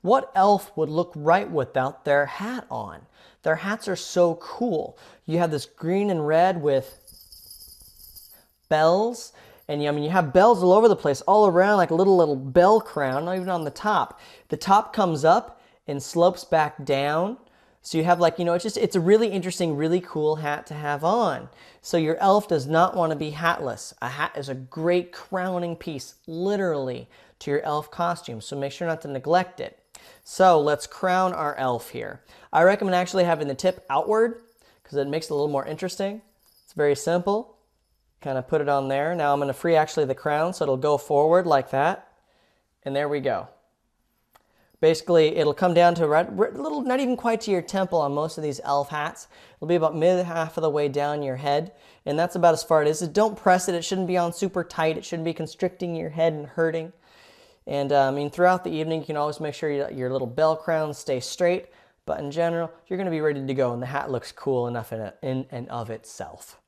What elf would look right without their hat on? Their hats are so cool. You have this green and red with bells, and I mean you have bells all over the place, all around, like a little bell crown, not even on the top. The top comes up and slopes back down. So you have, like, it's a really interesting, really cool hat to have on. So your elf does not want to be hatless. A hat is a great crowning piece, literally, to your elf costume. So make sure not to neglect it. So let's crown our elf here. I recommend actually having the tip outward because it makes it a little more interesting. It's very simple. Kind of put it on there. Now I'm going to free actually the crown so it'll go forward like that. And there we go. Basically, it'll come down to right, little, not even quite to your temple on most of these elf hats. It'll be about mid half of the way down your head, and that's about as far as it is. Don't press it. It shouldn't be on super tight. It shouldn't be constricting your head and hurting. And I mean, throughout the evening, you can always make sure your little bell crowns stay straight. But in general, you're going to be ready to go, and the hat looks cool enough in and of itself.